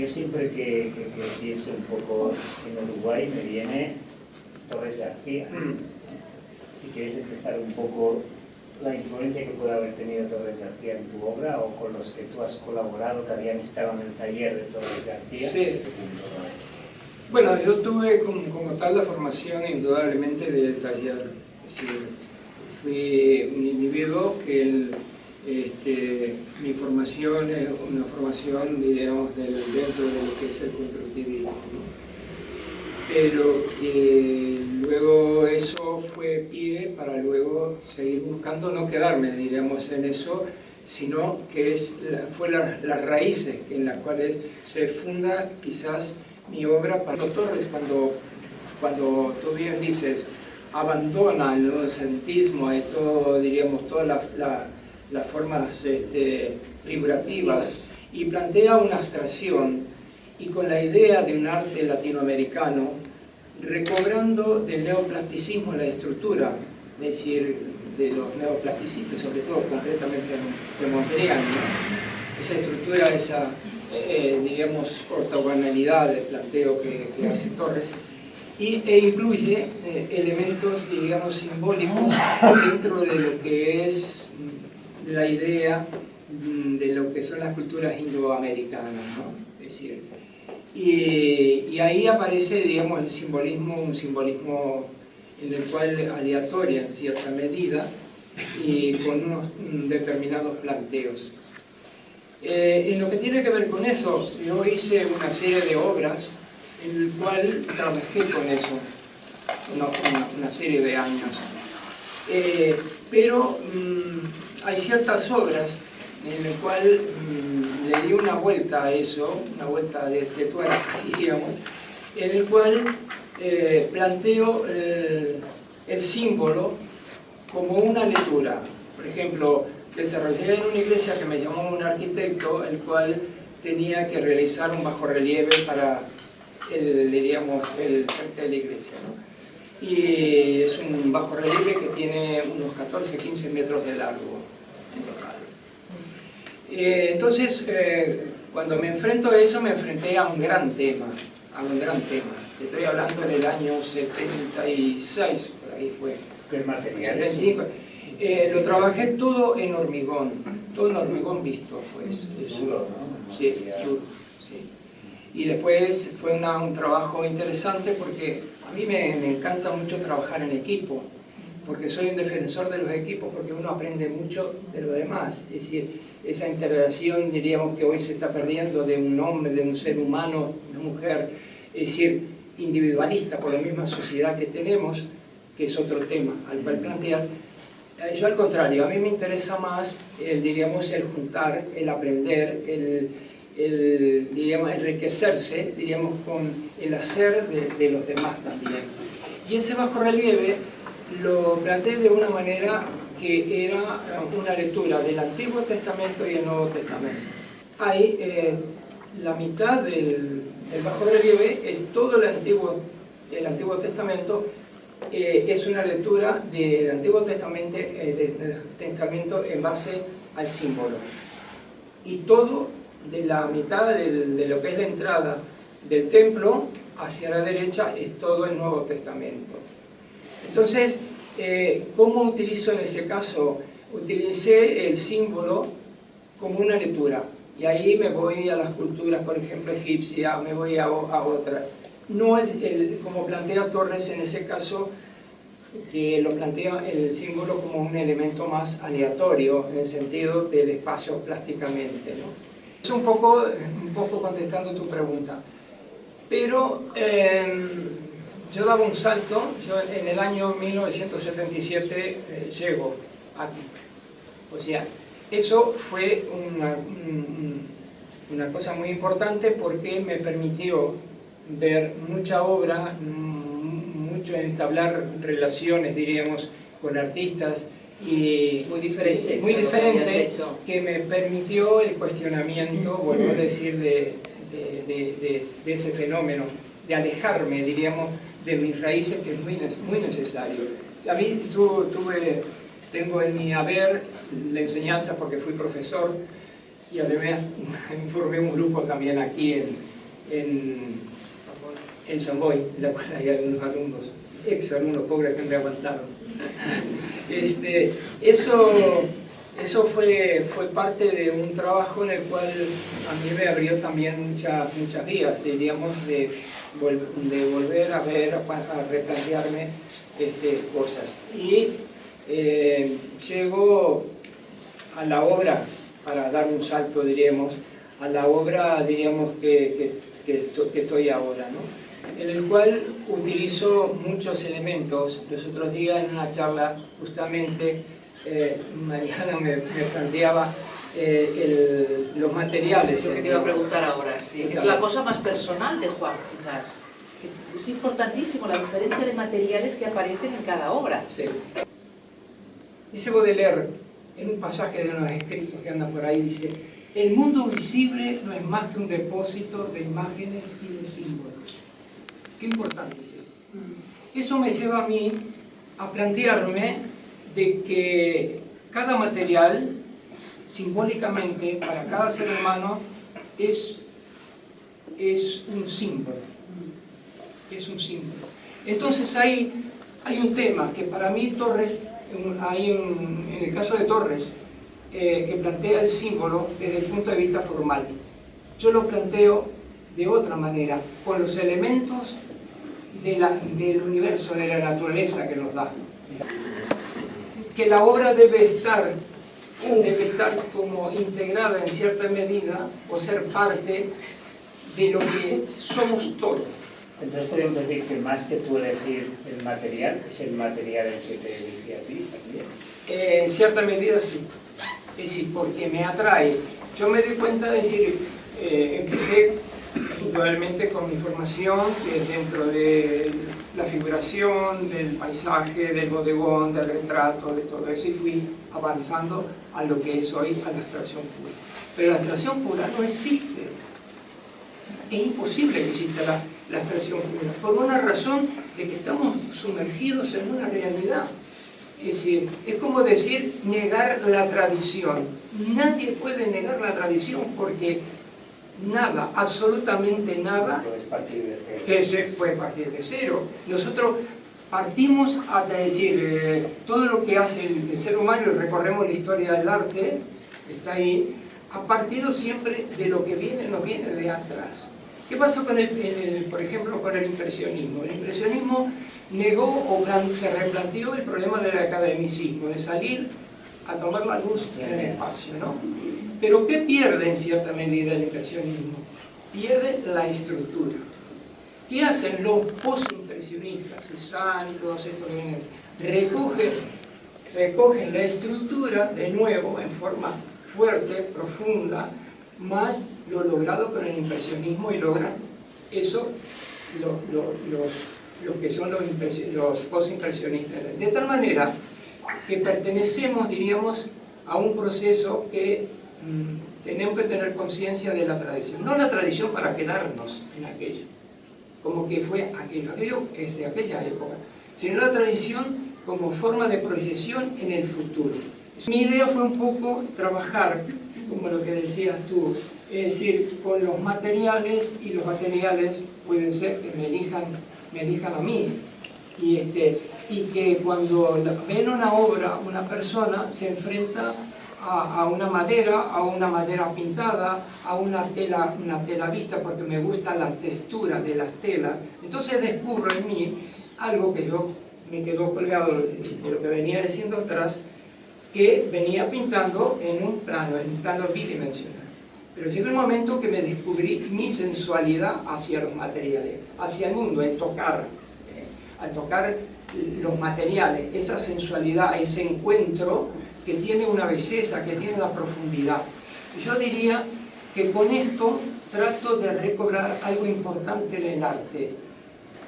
Yo siempre que pienso un poco en Uruguay me viene Torres García. Si quieres empezar un poco la influencia que puede haber tenido Torres García en tu obra o con los que tú has colaborado que habían estado en el taller de Torres García. Sí. Bueno, yo tuve como tal la formación indudablemente del taller. Es decir, fui un individuo que mi formación es una formación, diríamos, dentro de lo que es el constructivismo, ¿no? Pero que luego eso fue pie para luego seguir buscando, no quedarme, diríamos, en eso, sino que fue las raíces en las cuales se funda quizás mi obra. Para Torres, cuando tú bien dices, abandona el nocentismo y todo, diríamos, todas las formas figurativas y plantea una abstracción y con la idea de un arte latinoamericano recobrando del neoplasticismo la estructura, es decir, de los neoplasticistas, sobre todo concretamente de Mondrian, ¿no? Esa estructura, esa diríamos ortogonalidad de planteo que hace Torres, e incluye elementos, digamos, simbólicos dentro de lo que es la idea de lo que son las culturas indoamericanas, ¿no? Es decir, y ahí aparece, digamos, el simbolismo, un simbolismo en el cual aleatoria en cierta medida y con unos determinados planteos. En lo que tiene que ver con eso, yo hice una serie de obras en el cual trabajé con eso, una serie de años. Pero hay ciertas obras en las cuales le di una vuelta a eso, una vuelta de tuerca, digamos, en el cual planteo el símbolo como una lectura. Por ejemplo, desarrollé en una iglesia que me llamó un arquitecto, el cual tenía que realizar un bajorrelieve para diríamos, el frente de la iglesia, ¿no? Y es un bajorrelieve que tiene unos 14-15 metros de largo en total. Entonces, cuando me enfrento a eso, me enfrenté a un gran tema, Estoy hablando del año 76, por ahí fue. ¿Qué materiales? 75. Lo trabajé todo en hormigón visto, pues. Duro, ¿no? Sí, duro, sí. Y después fue un trabajo interesante porque a mí me encanta mucho trabajar en equipo, porque soy un defensor de los equipos, porque uno aprende mucho de lo demás. Es decir, esa interrelación, diríamos, que hoy se está perdiendo de un hombre, de un ser humano, una mujer, es decir, individualista por la misma sociedad que tenemos, que es otro tema al cual plantear. Yo al contrario, a mí me interesa más diríamos, el juntar, el aprender, diríamos, enriquecerse, diríamos, con el hacer de los demás también. Y ese bajorrelieve lo planteé de una manera que era una lectura del Antiguo Testamento y el Nuevo Testamento. Hay la mitad del bajorrelieve es todo el Antiguo Testamento. Es una lectura del Antiguo Testamento en base al símbolo. Y todo de la mitad de lo que es la entrada del templo hacia la derecha es todo el Nuevo Testamento. Entonces, ¿cómo utilizo en ese caso? Utilicé el símbolo como una lectura. Y ahí me voy a las culturas, por ejemplo, egipcia, me voy a otras. No como plantea Torres en ese caso, que lo plantea el símbolo como un elemento más aleatorio, en el sentido del espacio plásticamente, ¿no? Es un poco contestando tu pregunta. Pero yo daba un salto, yo en el año 1977 llego aquí. O sea, eso fue una cosa muy importante porque me permitió ver mucha obra, mucho entablar relaciones, diríamos, con artistas y muy diferente, que me permitió el cuestionamiento, vuelvo a decir, de ese fenómeno, de diríamos, de mis raíces, que es muy necesario. A mí tengo en mi haber la enseñanza porque fui profesor, y además formé un grupo también aquí en San Boy, en la cual hay algunos alumnos, ex-alumnos pobres que me aguantaron. Eso fue parte de un trabajo en el cual a mí me abrió también muchas vías, diríamos, de volver a ver, a replantearme cosas. Y llego a la obra, para dar un salto, diríamos, a la obra, diríamos, que estoy ahora, ¿no? En el cual utilizo muchos elementos. Los otros días en una charla, justamente, Mariana me planteaba los materiales. Lo que te iba a preguntar ahora, sí. Es la cosa más personal de Juan, quizás. Es importantísimo la diferencia de materiales que aparecen en cada obra. Sí. Dice Baudelaire, en un pasaje de unos escritos que andan por ahí, dice: el mundo visible no es más que un depósito de imágenes y de símbolos. Qué importante es eso. Eso me lleva a mí a plantearme de que cada material, simbólicamente, para cada ser humano, es un símbolo. Es un símbolo. Entonces hay un tema que para mí Torres, en el caso de Torres, que plantea el símbolo desde el punto de vista formal. Yo lo planteo de otra manera, con los elementos del universo, de la naturaleza que nos da. Que la obra debe estar como integrada en cierta medida, o ser parte de lo que somos todos. Entonces podemos decir que más que tú elegir el material, es el material el que te elige a ti también. En cierta medida sí. Es decir, porque me atrae. Yo me doy cuenta de decir, empecé indudablemente con mi formación, que es dentro de la figuración, del paisaje, del bodegón, del retrato, de todo eso, y fui avanzando a lo que es hoy, a la abstracción pura. Pero la abstracción pura no existe. Es imposible que exista la abstracción pura, por una razón de que estamos sumergidos en una realidad. Es decir, es como decir negar la tradición. Nadie puede negar la tradición porque nada, absolutamente nada, que se puede partir de cero. Nosotros partimos a decir, todo lo que hace el ser humano, y recorremos la historia del arte, está ahí, ha partido siempre de lo que nos viene de atrás. ¿Qué pasó con por ejemplo, con el impresionismo? El impresionismo negó o se replanteó el problema del academicismo, de salir a tomar la luz en el espacio, ¿no? Pero ¿qué pierde en cierta medida el impresionismo? Pierde la estructura. ¿Qué hacen los postimpresionistas, Cézanne y todos estos? Recogen la estructura de nuevo en forma fuerte, profunda, más lo logrado con el impresionismo, y logran eso los que son los postimpresionistas. De tal manera que pertenecemos, diríamos, a un proceso que tenemos que tener conciencia de la tradición. No la tradición para quedarnos en aquello, como que fue aquello es de aquella época, sino la tradición como forma de proyección en el futuro. Mi idea fue un poco trabajar, como lo que decías tú, es decir, con los materiales, y los materiales pueden ser que me elijan a mí, y que cuando ven una obra, una persona se enfrenta a una madera pintada, a una tela vista, porque me gustan las texturas de las telas. Entonces descubro en mí algo que yo me quedó colgado de lo que venía diciendo atrás, que venía pintando en un plano bidimensional. Pero llegó el momento que me descubrí mi sensualidad hacia los materiales, hacia el mundo, al tocar los materiales, esa sensualidad, ese encuentro que tiene una belleza, que tiene una profundidad. Yo diría que con esto trato de recobrar algo importante en el arte,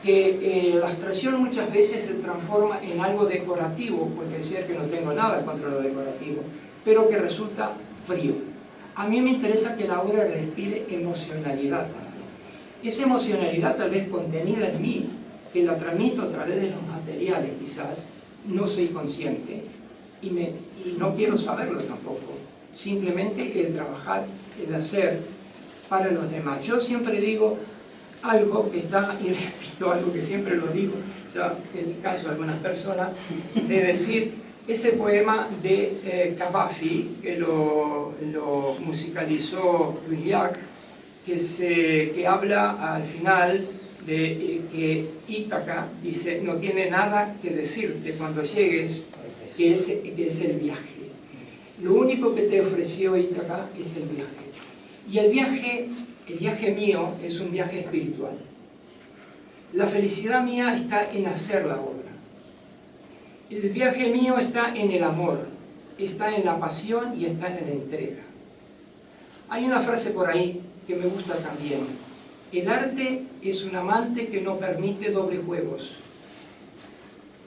que la abstracción muchas veces se transforma en algo decorativo, puede ser que no tengo nada contra lo decorativo, pero que resulta frío. A mí me interesa que la obra respire emocionalidad también. Esa emocionalidad tal vez contenida en mí, que la transmito a través de los materiales quizás, no soy consciente y no quiero saberlo tampoco. simplemente el trabajar, el hacer para los demás. Yo siempre digo algo que está, y repito algo que siempre lo digo, ya en el caso de algunas personas, de decir ese poema de Cavafy, que lo musicalizó Louis Jacques, que habla al final de que Ítaca dice, no tiene nada que decirte cuando llegues, que es el viaje. Lo único que te ofreció Ítaca es el viaje. Y el viaje mío es un viaje espiritual. La felicidad mía está en hacer la obra. El viaje mío está en el amor, está en la pasión y está en la entrega. Hay una frase por ahí que me gusta también. El arte es un amante que no permite dobles juegos.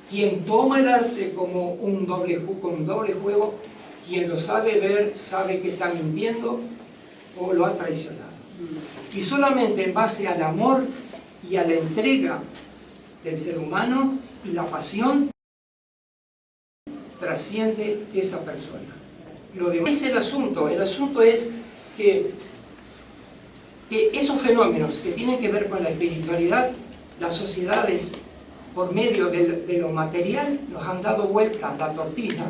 Quien toma el arte como un doble juego, quien lo sabe ver, sabe que está mintiendo o lo ha traicionado. Y solamente en base al amor y a la entrega del ser humano y la pasión, trasciende esa persona. Lo demás es el asunto es que esos fenómenos que tienen que ver con la espiritualidad, las sociedades, por medio de lo material, nos han dado vuelta a la tortilla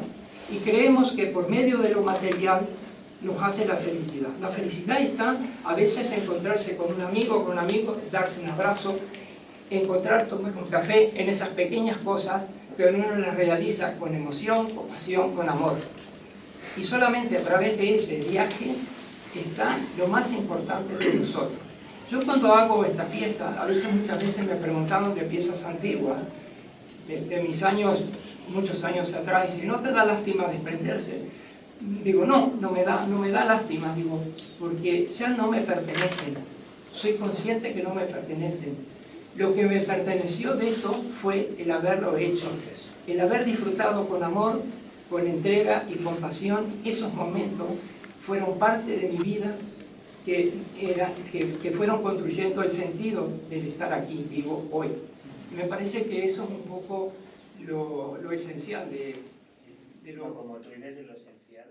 y creemos que por medio de lo material nos hace la felicidad. La felicidad está a veces encontrarse con un amigo, darse un abrazo, tomar un café, en esas pequeñas cosas que uno las realiza con emoción, con pasión, con amor. Y solamente a través de ese viaje está lo más importante de nosotros. Yo cuando hago esta pieza, muchas veces me preguntaban de piezas antiguas, de mis años, muchos años atrás, y si no te da lástima desprenderse. Digo, no me da lástima, digo, porque ya no me pertenecen. Soy consciente que no me pertenecen. Lo que me perteneció de esto fue el haberlo hecho, el haber disfrutado con amor, con entrega y con pasión. Esos momentos fueron parte de mi vida que fueron construyendo el sentido del estar aquí vivo hoy. Me parece que eso es un poco lo esencial de lo... Como tú dices, lo esencial